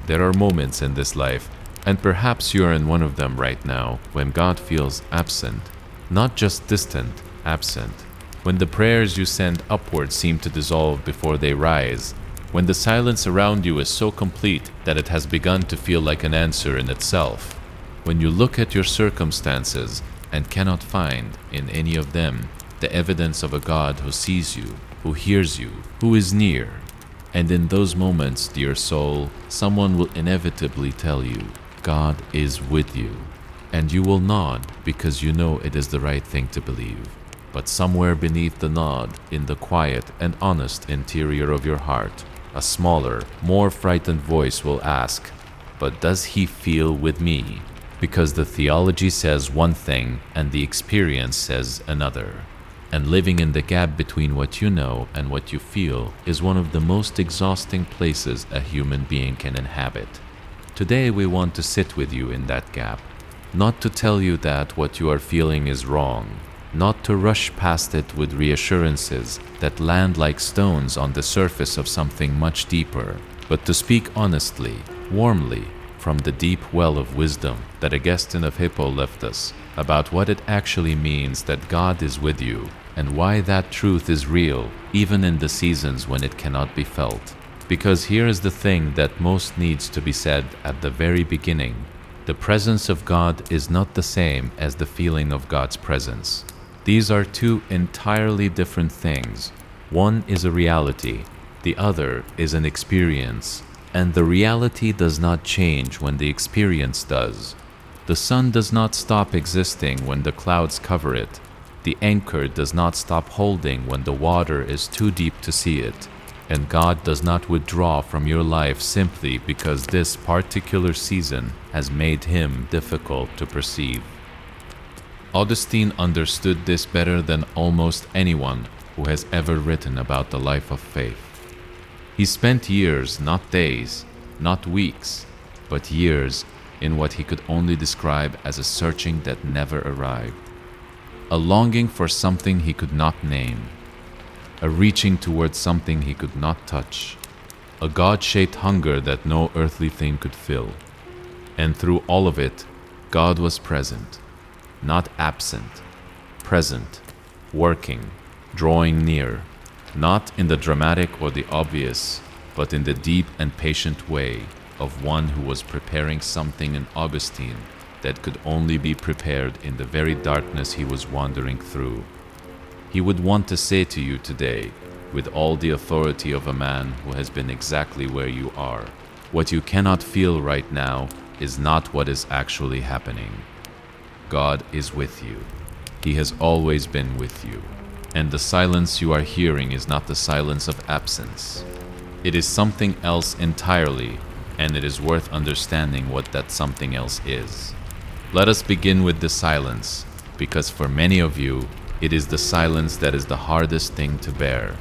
There are moments in this life, and perhaps you're in one of them right now, when God feels absent, not just distant, absent. When the prayers you send upward seem to dissolve before they rise, when the silence around you is so complete that it has begun to feel like an answer in itself, when you look at your circumstances and cannot find in any of them the evidence of a God who sees you, who hears you, who is near. And in those moments, dear soul, someone will inevitably tell you, God is with you. And you will nod because you know it is the right thing to believe. But somewhere beneath the nod, in the quiet and honest interior of your heart, a smaller, more frightened voice will ask, but does he feel with me? Because the theology says one thing and the experience says another. And living in the gap between what you know and what you feel is one of the most exhausting places a human being can inhabit. Today we want to sit with you in that gap, not to tell you that what you are feeling is wrong, not to rush past it with reassurances that land like stones on the surface of something much deeper, but to speak honestly, warmly, from the deep well of wisdom that Augustine of Hippo left us, about what it actually means that God is with you and why that truth is real even in the seasons when it cannot be felt. Because here is the thing that most needs to be said at the very beginning. The presence of God is not the same as the feeling of God's presence. These are two entirely different things. One is a reality, the other is an experience, and the reality does not change when the experience does. The sun does not stop existing when the clouds cover it. The anchor does not stop holding when the water is too deep to see it. And God does not withdraw from your life simply because this particular season has made him difficult to perceive. Augustine understood this better than almost anyone who has ever written about the life of faith. He spent years, not days, not weeks, but years in what he could only describe as a searching that never arrived, a longing for something he could not name, a reaching towards something he could not touch, a God-shaped hunger that no earthly thing could fill. And through all of it, God was present, not absent, present, working, drawing near, not in the dramatic or the obvious, but in the deep and patient way of one who was preparing something in Augustine that could only be prepared in the very darkness he was wandering through. He would want to say to you today, with all the authority of a man who has been exactly where you are, what you cannot feel right now is not what is actually happening. God is with you. He has always been with you. And the silence you are hearing is not the silence of absence. It is something else entirely, and it is worth understanding what that something else is. Let us begin with the silence, because for many of you, it is the silence that is the hardest thing to bear.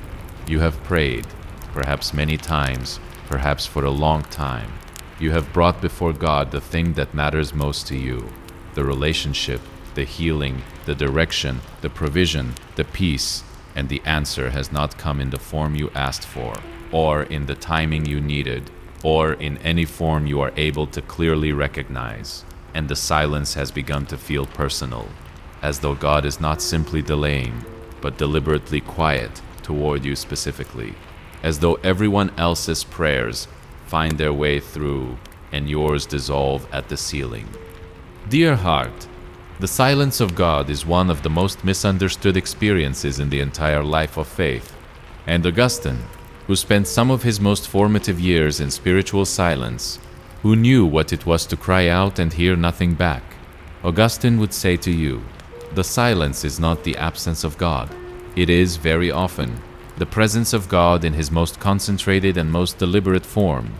You have prayed, perhaps many times, perhaps for a long time. You have brought before God the thing that matters most to you, the relationship, the healing, the direction, the provision, the peace, and the answer has not come in the form you asked for, or in the timing you needed, or in any form you are able to clearly recognize. And the silence has begun to feel personal, as though God is not simply delaying, but deliberately quiet toward you specifically, as though everyone else's prayers find their way through and yours dissolve at the ceiling. Dear heart, the silence of God is one of the most misunderstood experiences in the entire life of faith. And Augustine, who spent some of his most formative years in spiritual silence, who knew what it was to cry out and hear nothing back, Augustine would say to you, the silence is not the absence of God. It is, very often, the presence of God in his most concentrated and most deliberate form.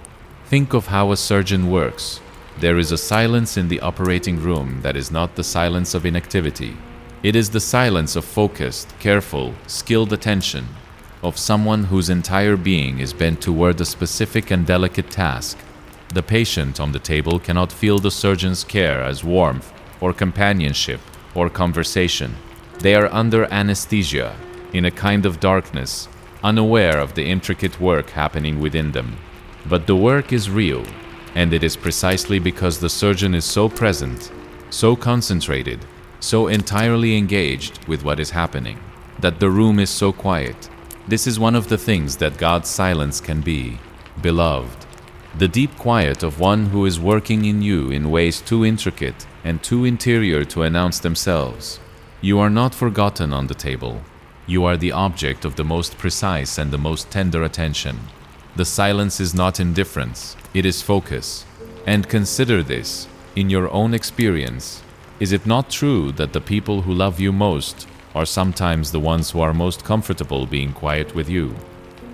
Think of how a surgeon works. There is a silence in the operating room that is not the silence of inactivity. It is the silence of focused, careful, skilled attention, of someone whose entire being is bent toward a specific and delicate task. The patient on the table cannot feel the surgeon's care as warmth or companionship or conversation. They are under anesthesia, in a kind of darkness, unaware of the intricate work happening within them. But the work is real. And it is precisely because the surgeon is so present, so concentrated, so entirely engaged with what is happening, that the room is so quiet. This is one of the things that God's silence can be, beloved. The deep quiet of one who is working in you in ways too intricate and too interior to announce themselves. You are not forgotten on the table. You are the object of the most precise and the most tender attention. The silence is not indifference, it is focus. And consider this, in your own experience. Is it not true that the people who love you most are sometimes the ones who are most comfortable being quiet with you?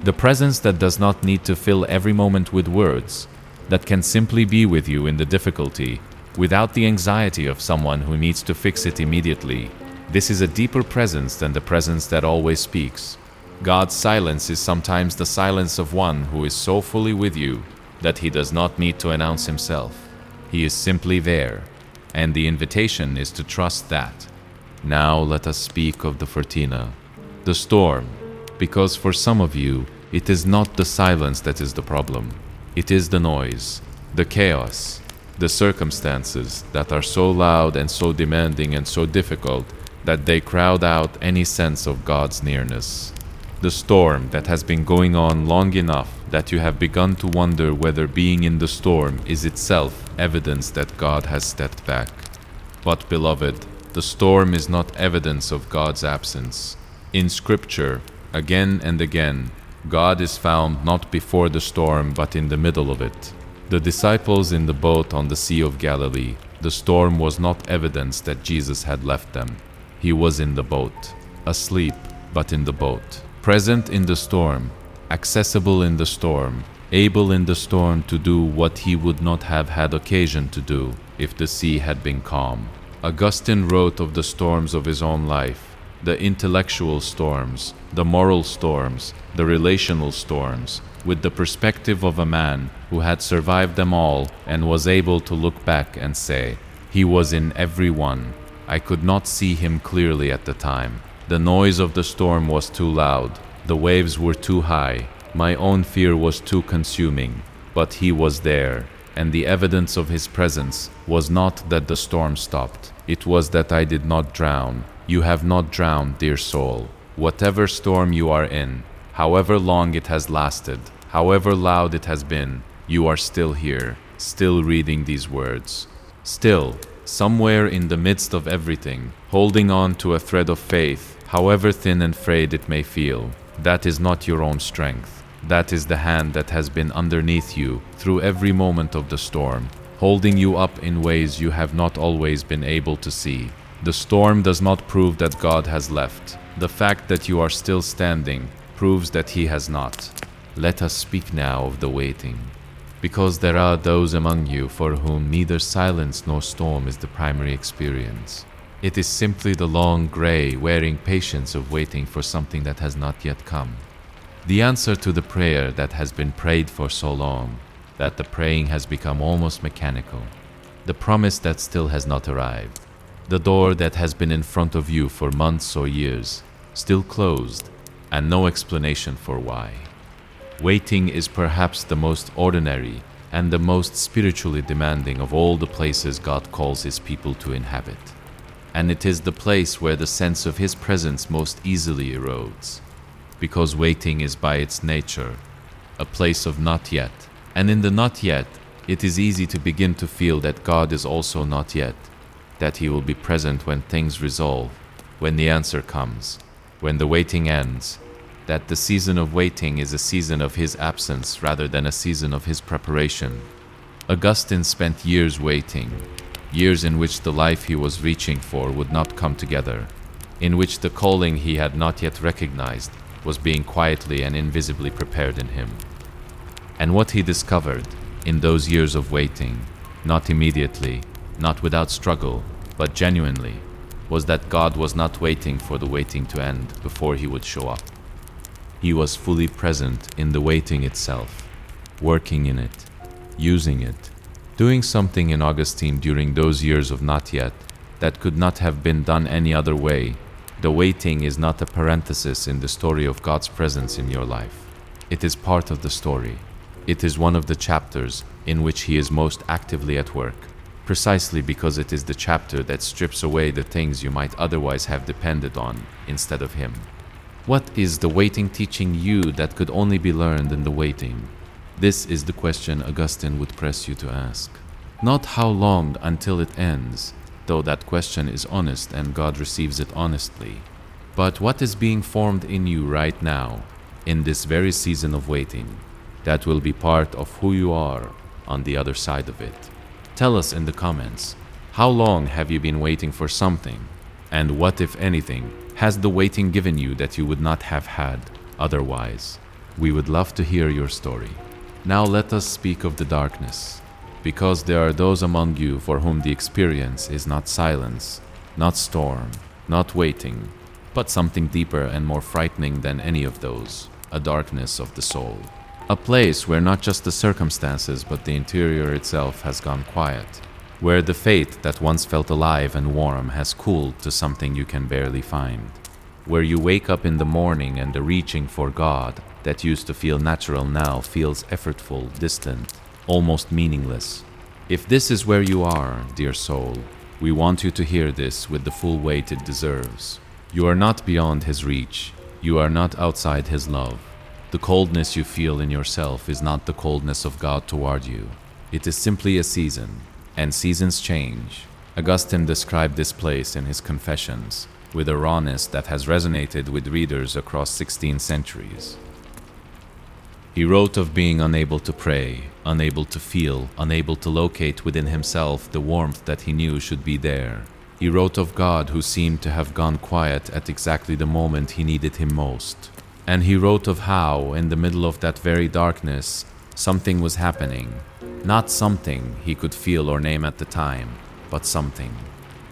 The presence that does not need to fill every moment with words, that can simply be with you in the difficulty, without the anxiety of someone who needs to fix it immediately. This is a deeper presence than the presence that always speaks. God's silence is sometimes the silence of one who is so fully with you that he does not need to announce himself. He is simply there, and the invitation is to trust that. Now let us speak of the Fortina, the storm, because for some of you, it is not the silence that is the problem. It is the noise, the chaos, the circumstances that are so loud and so demanding and so difficult that they crowd out any sense of God's nearness. The storm that has been going on long enough that you have begun to wonder whether being in the storm is itself evidence that God has stepped back. But beloved, the storm is not evidence of God's absence. In Scripture, again and again, God is found not before the storm but in the middle of it. The disciples in the boat on the Sea of Galilee, the storm was not evidence that Jesus had left them. He was in the boat, asleep, but in the boat, present in the storm, accessible in the storm, able in the storm to do what he would not have had occasion to do if the sea had been calm. Augustine wrote of the storms of his own life, the intellectual storms, the moral storms, the relational storms, with the perspective of a man who had survived them all and was able to look back and say, he was in every one. I could not see him clearly at the time. The noise of the storm was too loud, the waves were too high, my own fear was too consuming, but he was there, and the evidence of his presence was not that the storm stopped, it was that I did not drown. You have not drowned, dear soul. Whatever storm you are in, however long it has lasted, however loud it has been, you are still here, still reading these words. Still, somewhere in the midst of everything, holding on to a thread of faith, however thin and frayed it may feel. That is not your own strength. That is the hand that has been underneath you through every moment of the storm, holding you up in ways you have not always been able to see. The storm does not prove that God has left. The fact that you are still standing proves that He has not. Let us speak now of the waiting, because there are those among you for whom neither silence nor storm is the primary experience. It is simply the long, gray, wearing patience of waiting for something that has not yet come. The answer to the prayer that has been prayed for so long, that the praying has become almost mechanical. The promise that still has not arrived. The door that has been in front of you for months or years, still closed, and no explanation for why. Waiting is perhaps the most ordinary and the most spiritually demanding of all the places God calls His people to inhabit. And it is the place where the sense of His presence most easily erodes, because waiting is by its nature a place of not yet, and in the not yet, it is easy to begin to feel that God is also not yet, that He will be present when things resolve, when the answer comes, when the waiting ends, that the season of waiting is a season of His absence rather than a season of His preparation. Augustine spent years waiting, years in which the life he was reaching for would not come together, in which the calling he had not yet recognized was being quietly and invisibly prepared in him. And what he discovered in those years of waiting, not immediately, not without struggle, but genuinely, was that God was not waiting for the waiting to end before He would show up. He was fully present in the waiting itself, working in it, using it, doing something in Augustine during those years of not yet that could not have been done any other way. The waiting is not a parenthesis in the story of God's presence in your life. It is part of the story. It is one of the chapters in which he is most actively at work, precisely because it is the chapter that strips away the things you might otherwise have depended on instead of him. What is the waiting teaching you that could only be learned in the waiting? This is the question Augustine would press you to ask. Not how long until it ends, though that question is honest and God receives it honestly, but what is being formed in you right now, in this very season of waiting, that will be part of who you are on the other side of it. Tell us in the comments, how long have you been waiting for something? And what, if anything, has the waiting given you that you would not have had otherwise? We would love to hear your story. Now let us speak of the darkness, because there are those among you for whom the experience is not silence, not storm, not waiting, but something deeper and more frightening than any of those, a darkness of the soul. A place where not just the circumstances but the interior itself has gone quiet, where the faith that once felt alive and warm has cooled to something you can barely find, where you wake up in the morning and the reaching for God that used to feel natural now feels effortful, distant, almost meaningless. If this is where you are, dear soul, we want you to hear this with the full weight it deserves. You are not beyond His reach. You are not outside His love. The coldness you feel in yourself is not the coldness of God toward you. It is simply a season, and seasons change. Augustine described this place in his Confessions with a rawness that has resonated with readers across 16 centuries. He wrote of being unable to pray, unable to feel, unable to locate within himself the warmth that he knew should be there. He wrote of God who seemed to have gone quiet at exactly the moment he needed him most. And he wrote of how, in the middle of that very darkness, something was happening. Not something he could feel or name at the time, but something.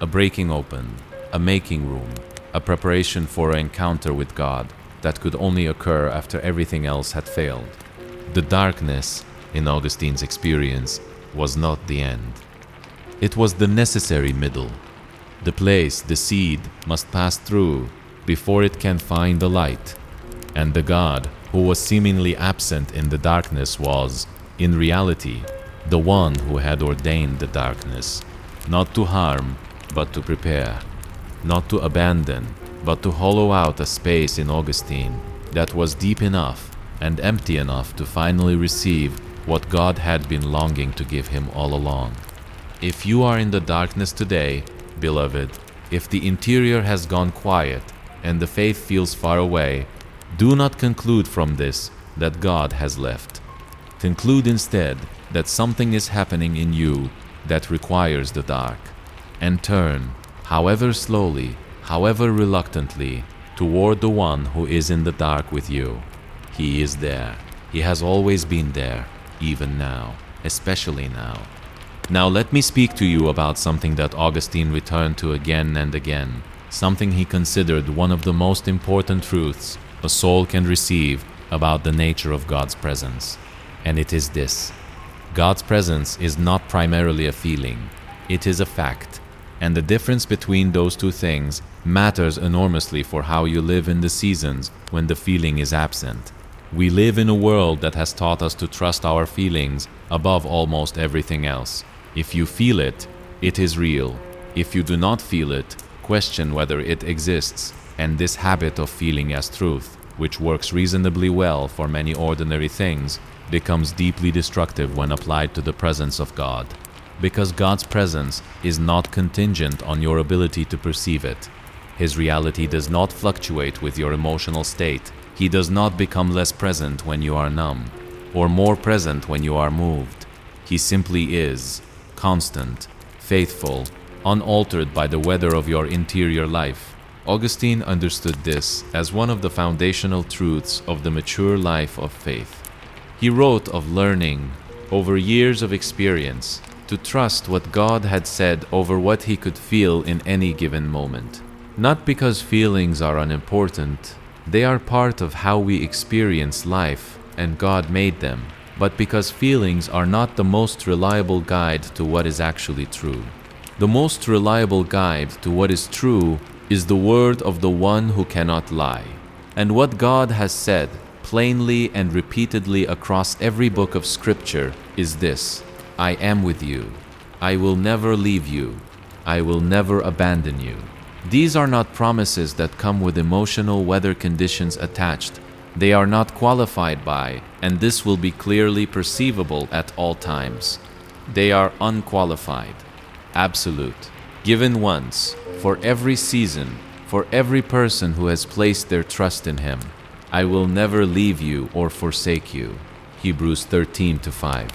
A breaking open, a making room, a preparation for an encounter with God that could only occur after everything else had failed. The darkness, in Augustine's experience, was not the end. It was the necessary middle. The place the seed must pass through before it can find the light. And the God who was seemingly absent in the darkness was, in reality, the one who had ordained the darkness, not to harm, but to prepare, not to abandon, but to hollow out a space in Augustine that was deep enough and empty enough to finally receive what God had been longing to give him all along. If you are in the darkness today, beloved, if the interior has gone quiet and the faith feels far away, do not conclude from this that God has left. Conclude instead that something is happening in you that requires the dark, and turn, however slowly, however reluctantly, toward the one who is in the dark with you. He is there. He has always been there, even now, especially now. Now let me speak to you about something that Augustine returned to again and again, something he considered one of the most important truths a soul can receive about the nature of God's presence. And it is this: God's presence is not primarily a feeling, it is a fact. And the difference between those two things matters enormously for how you live in the seasons when the feeling is absent. We live in a world that has taught us to trust our feelings above almost everything else. If you feel it, it is real. If you do not feel it, question whether it exists. And this habit of feeling as truth, which works reasonably well for many ordinary things, becomes deeply destructive when applied to the presence of God. Because God's presence is not contingent on your ability to perceive it. His reality does not fluctuate with your emotional state. He does not become less present when you are numb, or more present when you are moved. He simply is, constant, faithful, unaltered by the weather of your interior life. Augustine understood this as one of the foundational truths of the mature life of faith. He wrote of learning, over years of experience, to trust what God had said over what he could feel in any given moment. Not because feelings are unimportant, they are part of how we experience life, and God made them, but because feelings are not the most reliable guide to what is actually true. The most reliable guide to what is true is the word of the one who cannot lie. And what God has said plainly and repeatedly across every book of Scripture is this: I am with you. I will never leave you. I will never abandon you. These are not promises that come with emotional weather conditions attached. They are not qualified by, and this will be clearly perceivable at all times. They are unqualified, absolute, given once, for every season, for every person who has placed their trust in Him. I will never leave you or forsake you. Hebrews 13:5.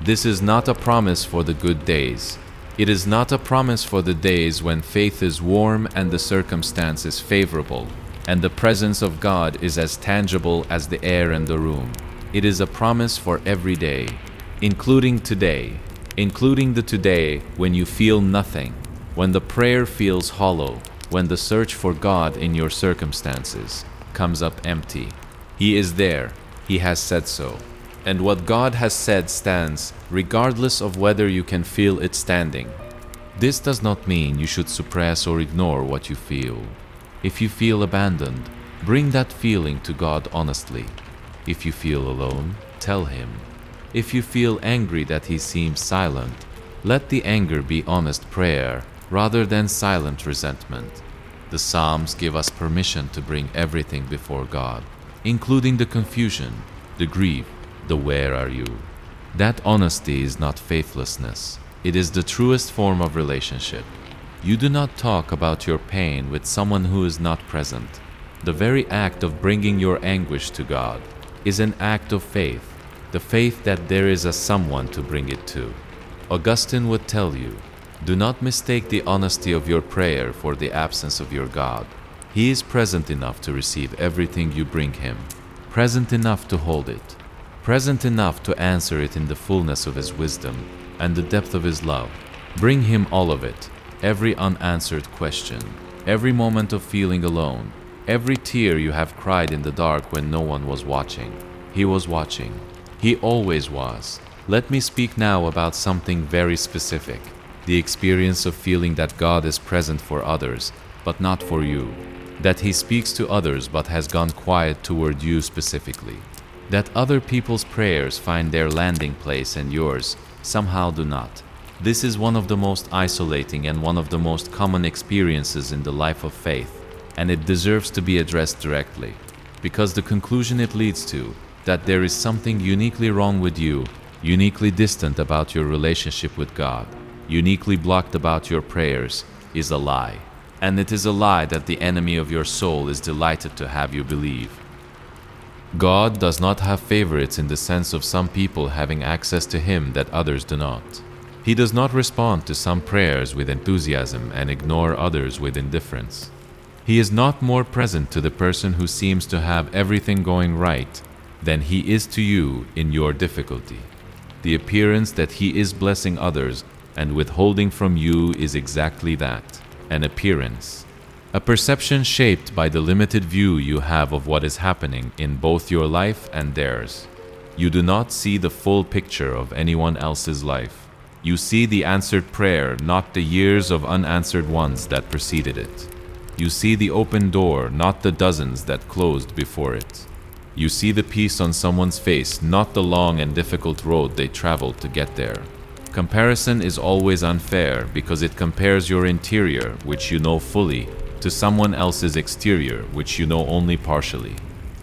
This is not a promise for the good days. It is not a promise for the days when faith is warm and the circumstance is favorable, and the presence of God is as tangible as the air in the room. It is a promise for every day, including today, including the today when you feel nothing, when the prayer feels hollow, when the search for God in your circumstances comes up empty. He is there. He has said so. And what God has said stands, regardless of whether you can feel it standing. This does not mean you should suppress or ignore what you feel. If you feel abandoned, bring that feeling to God honestly. If you feel alone, tell Him. If you feel angry that He seems silent, let the anger be honest prayer rather than silent resentment. The Psalms give us permission to bring everything before God, including the confusion, the grief, the where are you. That honesty is not faithlessness. It is the truest form of relationship. You do not talk about your pain with someone who is not present. The very act of bringing your anguish to God is an act of faith, the faith that there is a someone to bring it to. Augustine would tell you, do not mistake the honesty of your prayer for the absence of your God. He is present enough to receive everything you bring Him, present enough to hold it, present enough to answer it in the fullness of His wisdom and the depth of His love. Bring Him all of it, every unanswered question, every moment of feeling alone, every tear you have cried in the dark when no one was watching. He was watching. He always was. Let me speak now about something very specific, the experience of feeling that God is present for others, but not for you, that He speaks to others but has gone quiet toward you specifically, that other people's prayers find their landing place and yours somehow do not. This is one of the most isolating and one of the most common experiences in the life of faith, and it deserves to be addressed directly, because the conclusion it leads to, that there is something uniquely wrong with you, uniquely distant about your relationship with God, uniquely blocked about your prayers, is a lie. And it is a lie that the enemy of your soul is delighted to have you believe. God does not have favorites in the sense of some people having access to Him that others do not. He does not respond to some prayers with enthusiasm and ignore others with indifference. He is not more present to the person who seems to have everything going right than He is to you in your difficulty. The appearance that He is blessing others and withholding from you is exactly that, an appearance. A perception shaped by the limited view you have of what is happening in both your life and theirs. You do not see the full picture of anyone else's life. You see the answered prayer, not the years of unanswered ones that preceded it. You see the open door, not the dozens that closed before it. You see the peace on someone's face, not the long and difficult road they traveled to get there. Comparison is always unfair because it compares your interior, which you know fully, to someone else's exterior, which you know only partially.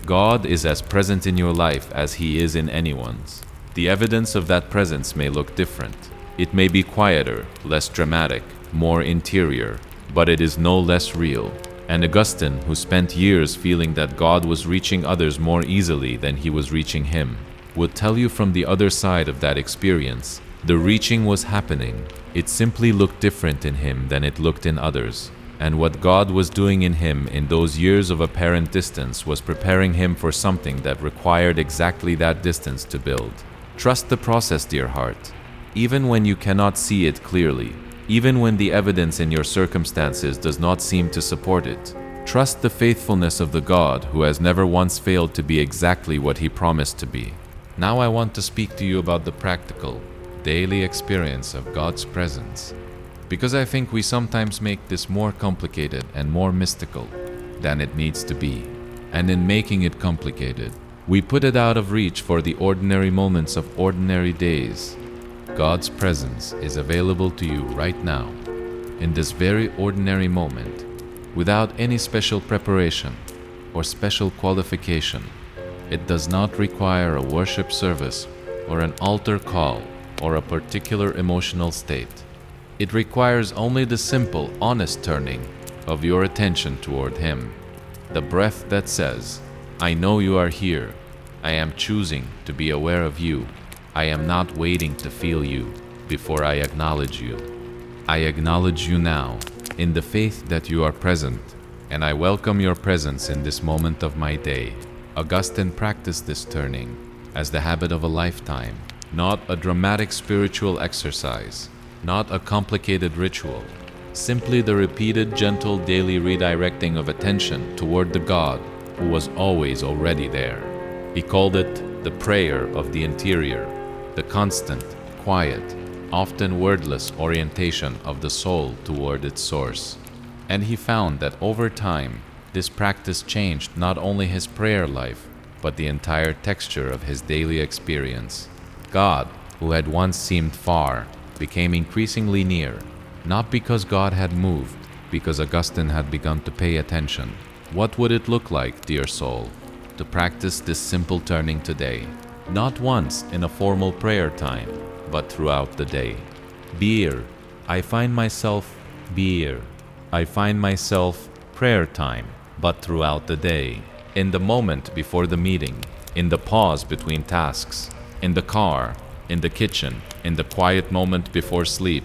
God is as present in your life as He is in anyone's. The evidence of that presence may look different. It may be quieter, less dramatic, more interior, but it is no less real. And Augustine, who spent years feeling that God was reaching others more easily than He was reaching him, would tell you from the other side of that experience, the reaching was happening. It simply looked different in him than it looked in others. And what God was doing in him in those years of apparent distance was preparing him for something that required exactly that distance to build. Trust the process, dear heart. Even when you cannot see it clearly, even when the evidence in your circumstances does not seem to support it, trust the faithfulness of the God who has never once failed to be exactly what He promised to be. Now I want to speak to you about the practical, daily experience of God's presence, because I think we sometimes make this more complicated and more mystical than it needs to be. And in making it complicated, We put it out of reach for the ordinary moments of ordinary days. God's presence is available to you right now, in this very ordinary moment, without any special preparation or special qualification. It does not require a worship service or an altar call or a particular emotional state. It requires only the simple, honest turning of your attention toward Him. The breath that says, I know you are here. I am choosing to be aware of you. I am not waiting to feel you before I acknowledge you. I acknowledge you now in the faith that you are present, and I welcome your presence in this moment of my day. Augustine practiced this turning as the habit of a lifetime, not a dramatic spiritual exercise, not a complicated ritual, simply the repeated, gentle, daily redirecting of attention toward the God who was always already there. He called it the prayer of the interior, the constant, quiet, often wordless orientation of the soul toward its source. And he found that over time, this practice changed not only his prayer life, but the entire texture of his daily experience. God, who had once seemed far, became increasingly near, not because God had moved, because Augustine had begun to pay attention. What would it look like, dear soul, to practice this simple turning today? Not once in a formal prayer time, but throughout the day. Beer, I find myself beer. I find myself prayer time, but throughout the day. In the moment before the meeting, in the pause between tasks, in the car, in the kitchen, in the quiet moment before sleep.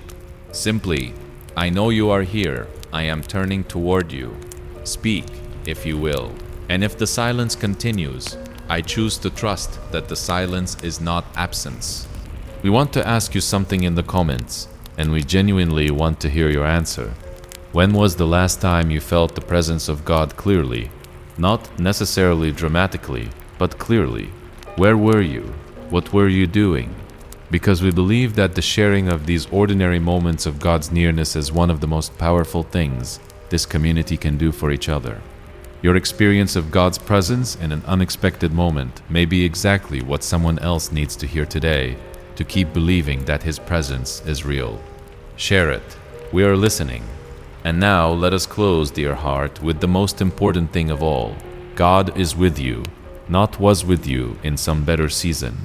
Simply, I know you are here. I am turning toward you. Speak, if you will. And if the silence continues, I choose to trust that the silence is not absence. We want to ask you something in the comments, and we genuinely want to hear your answer. When was the last time you felt the presence of God clearly? Not necessarily dramatically, but clearly. Where were you? What were you doing? Because we believe that the sharing of these ordinary moments of God's nearness is one of the most powerful things this community can do for each other. Your experience of God's presence in an unexpected moment may be exactly what someone else needs to hear today to keep believing that His presence is real. Share it. We are listening. And now let us close, dear heart, with the most important thing of all. God is with you, not was with you in some better season,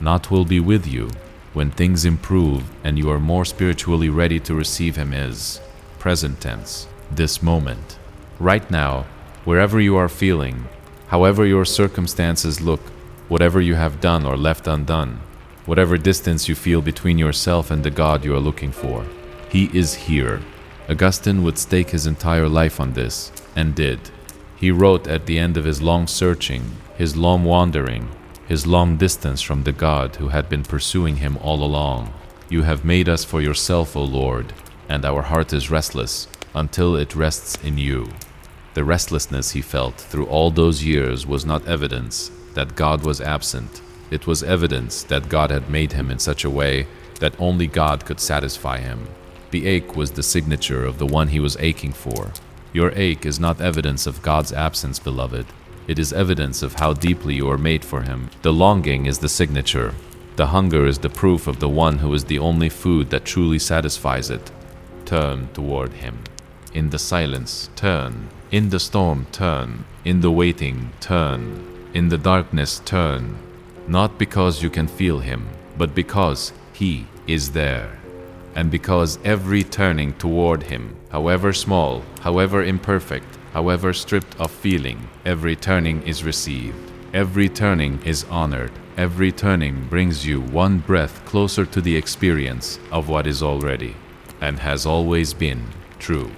not will be with you when things improve and you are more spiritually ready to receive Him is present tense, this moment. Right now, wherever you are feeling, however your circumstances look, whatever you have done or left undone, whatever distance you feel between yourself and the God you are looking for, He is here. Augustine would stake his entire life on this, and did. He wrote at the end of his long searching, his long wandering, his long distance from the God who had been pursuing him all along. You have made us for yourself, O Lord, and our heart is restless until it rests in you. The restlessness he felt through all those years was not evidence that God was absent. It was evidence that God had made him in such a way that only God could satisfy him. The ache was the signature of the one he was aching for. Your ache is not evidence of God's absence, beloved. It is evidence of how deeply you are made for Him. The longing is the signature. The hunger is the proof of the one who is the only food that truly satisfies it. Turn toward Him. In the silence, turn. In the storm, turn. In the waiting, turn. In the darkness, turn. Not because you can feel Him, but because He is there. And because every turning toward Him, however small, however imperfect, however stripped of feeling, every turning is received. Every turning is honored. Every turning brings you one breath closer to the experience of what is already and has always been true.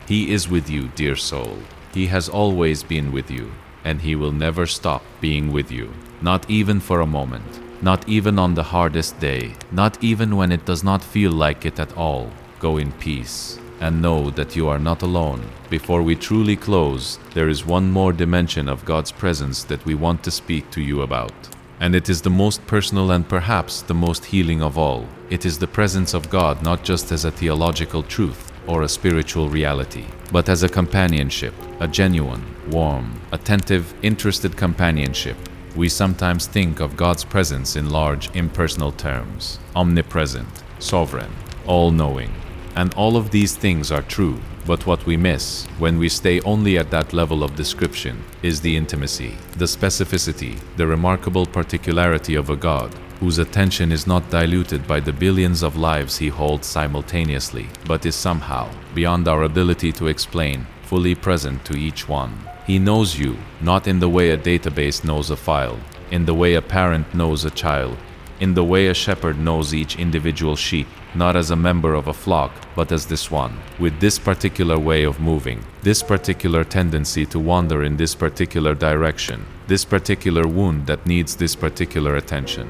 He is with you, dear soul. He has always been with you, and He will never stop being with you, not even for a moment. Not even on the hardest day, not even when it does not feel like it at all. Go in peace and know that you are not alone. Before we truly close, there is one more dimension of God's presence that we want to speak to you about. And it is the most personal and perhaps the most healing of all. It is the presence of God not just as a theological truth or a spiritual reality, but as a companionship, a genuine, warm, attentive, interested companionship. We sometimes think of God's presence in large, impersonal terms: omnipresent, sovereign, all-knowing. And all of these things are true, but what we miss, when we stay only at that level of description, is the intimacy, the specificity, the remarkable particularity of a God, whose attention is not diluted by the billions of lives he holds simultaneously, but is somehow, beyond our ability to explain, fully present to each one. He knows you, not in the way a database knows a file, in the way a parent knows a child, in the way a shepherd knows each individual sheep, not as a member of a flock, but as this one, with this particular way of moving, this particular tendency to wander in this particular direction, this particular wound that needs this particular attention.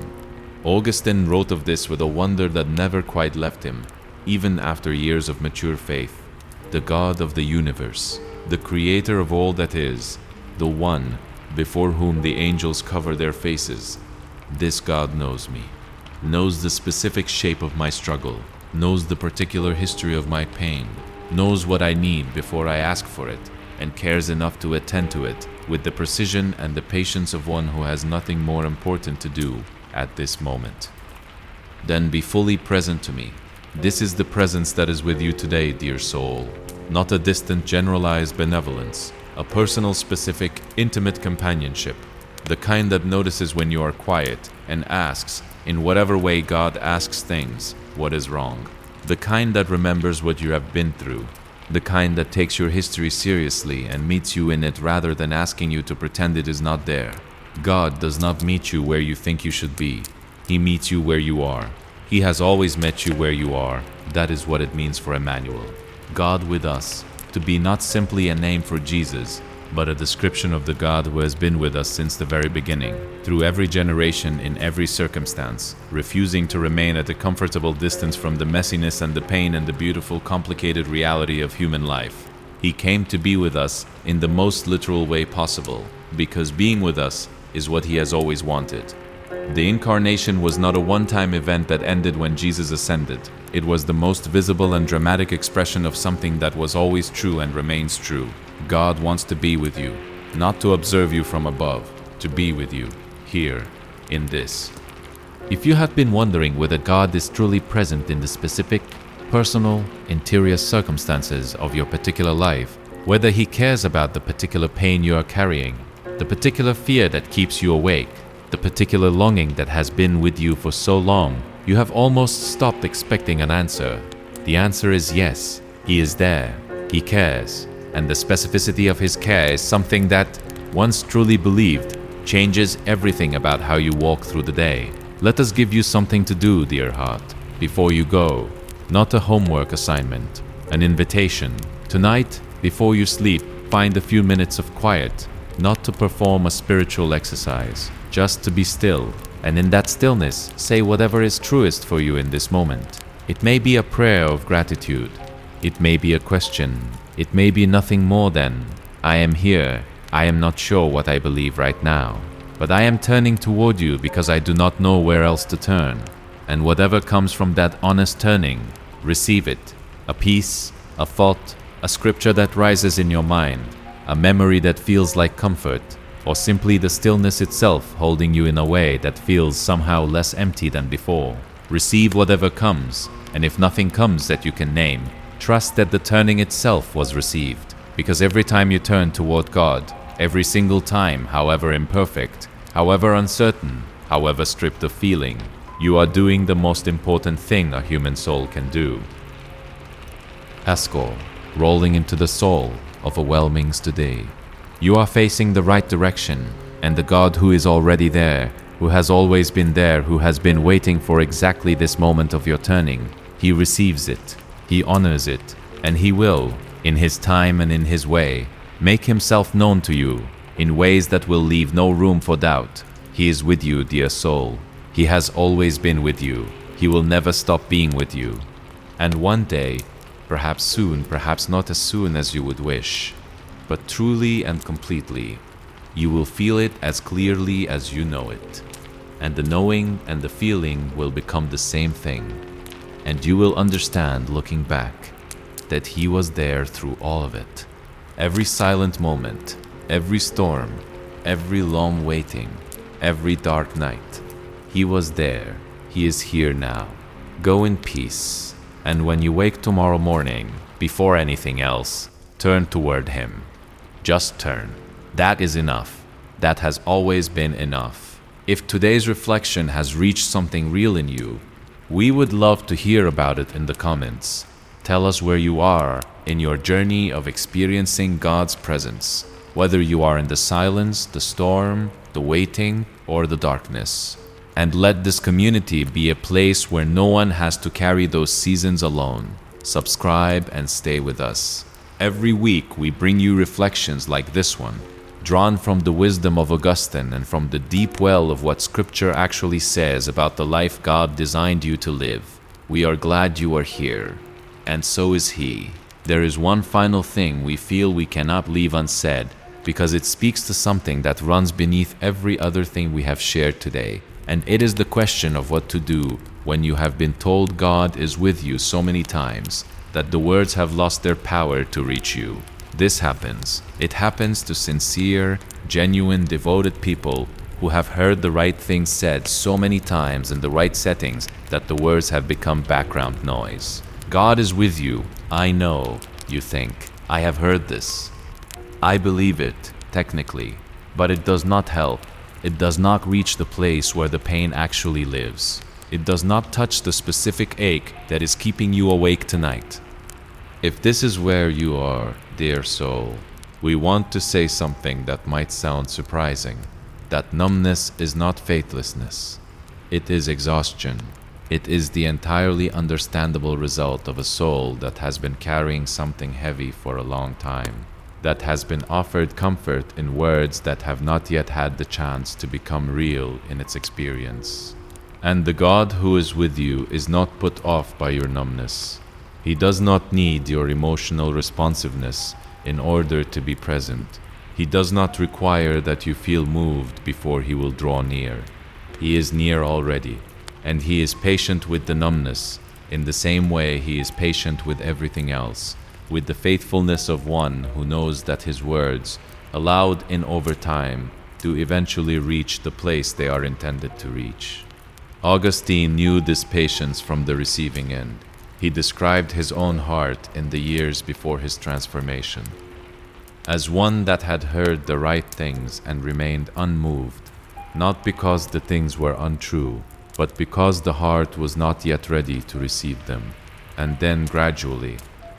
Augustine wrote of this with a wonder that never quite left him, even after years of mature faith. The God of the universe, the creator of all that is, the one before whom the angels cover their faces, this God knows me, knows the specific shape of my struggle, knows the particular history of my pain, knows what I need before I ask for it, and cares enough to attend to it with the precision and the patience of one who has nothing more important to do at this moment. Then be fully present to me. This is the presence that is with you today, dear soul, not a distant generalized benevolence, a personal, specific, intimate companionship, the kind that notices when you are quiet and asks, in whatever way God asks things, what is wrong, the kind that remembers what you have been through, the kind that takes your history seriously and meets you in it rather than asking you to pretend it is not there. God does not meet you where you think you should be. He meets you where you are. He has always met you where you are. That is what it means for Emmanuel, God with us, to be not simply a name for Jesus, but a description of the God who has been with us since the very beginning, through every generation, in every circumstance, refusing to remain at a comfortable distance from the messiness and the pain and the beautiful, complicated reality of human life. He came to be with us in the most literal way possible, because being with us is what he has always wanted. The incarnation was not a one-time event that ended when Jesus ascended. It was the most visible and dramatic expression of something that was always true and remains true. God wants to be with you, not to observe you from above, to be with you, here, in this. If you have been wondering whether God is truly present in the specific, personal, interior circumstances of your particular life, whether he cares about the particular pain you are carrying, the particular fear that keeps you awake, the particular longing that has been with you for so long, you have almost stopped expecting an answer. The answer is yes, he is there, he cares, and the specificity of his care is something that, once truly believed, changes everything about how you walk through the day. Let us give you something to do, dear heart, before you go. Not a homework assignment, an invitation. Tonight, before you sleep, find a few minutes of quiet, not to perform a spiritual exercise, just to be still, and in that stillness, say whatever is truest for you in this moment. It may be a prayer of gratitude. It may be a question. It may be nothing more than, I am here. I am not sure what I believe right now, but I am turning toward you because I do not know where else to turn. And whatever comes from that honest turning, receive it. A peace, a thought, a scripture that rises in your mind, a memory that feels like comfort, or simply the stillness itself holding you in a way that feels somehow less empty than before. Receive whatever comes, and if nothing comes that you can name, trust that the turning itself was received, because every time you turn toward God, every single time, however imperfect, however uncertain, however stripped of feeling, you are doing the most important thing a human soul can do. Ascol, rolling into the soul of overwhelmings today. You are facing the right direction, and the God who is already there, who has always been there, who has been waiting for exactly this moment of your turning, he receives it, he honors it, and he will, in his time and in his way, make himself known to you in ways that will leave no room for doubt. He is with you, dear soul. He has always been with you. He will never stop being with you. And one day, perhaps soon, perhaps not as soon as you would wish, but truly and completely, you will feel it as clearly as you know it. And the knowing and the feeling will become the same thing. And you will understand, looking back, that he was there through all of it. Every silent moment, every storm, every long waiting, every dark night. He was there. He is here now. Go in peace. And when you wake tomorrow morning, before anything else, turn toward Him. Just turn. That is enough. That has always been enough. If today's reflection has reached something real in you, we would love to hear about it in the comments. Tell us where you are in your journey of experiencing God's presence, whether you are in the silence, the storm, the waiting, or the darkness. And let this community be a place where no one has to carry those seasons alone. Subscribe and stay with us. Every week we bring you reflections like this one, drawn from the wisdom of Augustine and from the deep well of what Scripture actually says about the life God designed you to live. We are glad you are here, and so is He. There is one final thing we feel we cannot leave unsaid, because it speaks to something that runs beneath every other thing we have shared today, and it is the question of what to do when you have been told God is with you so many times that the words have lost their power to reach you. This happens. It happens to sincere, genuine, devoted people who have heard the right things said so many times in the right settings that the words have become background noise. God is with you. I know, you think. I have heard this. I believe it, technically, but it does not help. It does not reach the place where the pain actually lives. It does not touch the specific ache that is keeping you awake tonight. If this is where you are, dear soul, we want to say something that might sound surprising. That numbness is not faithlessness. It is exhaustion. It is the entirely understandable result of a soul that has been carrying something heavy for a long time, that has been offered comfort in words that have not yet had the chance to become real in its experience. And the God who is with you is not put off by your numbness. He does not need your emotional responsiveness in order to be present. He does not require that you feel moved before He will draw near. He is near already, and He is patient with the numbness in the same way He is patient with everything else, with the faithfulness of one who knows that his words, allowed in over time, do eventually reach the place they are intended to reach. Augustine knew this patience from the receiving end. He described his own heart in the years before his transformation as one that had heard the right things and remained unmoved, not because the things were untrue, but because the heart was not yet ready to receive them. And then gradually,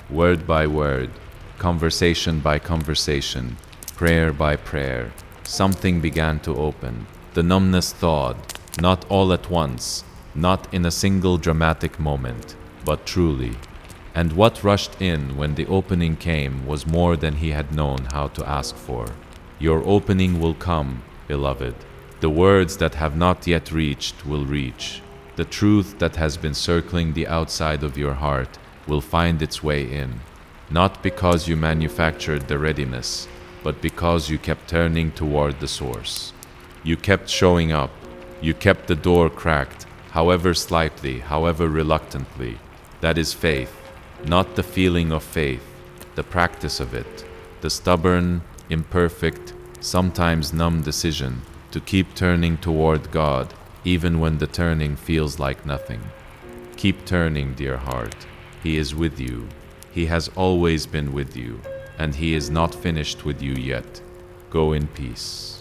word by word, conversation by conversation, prayer by prayer, something began to open. The numbness thawed, not all at once, not in a single dramatic moment, but truly. And what rushed in when the opening came was more than he had known how to ask for. Your opening will come, beloved. The words that have not yet reached will reach. The truth that has been circling the outside of your heart will find its way in, not because you manufactured the readiness, but because you kept turning toward the source. You kept showing up. You kept the door cracked, however slightly, however reluctantly. That is faith, not the feeling of faith, the practice of it, the stubborn, imperfect, sometimes numb decision to keep turning toward God, even when the turning feels like nothing. Keep turning, dear heart. He is with you. He has always been with you, and He is not finished with you yet. Go in peace.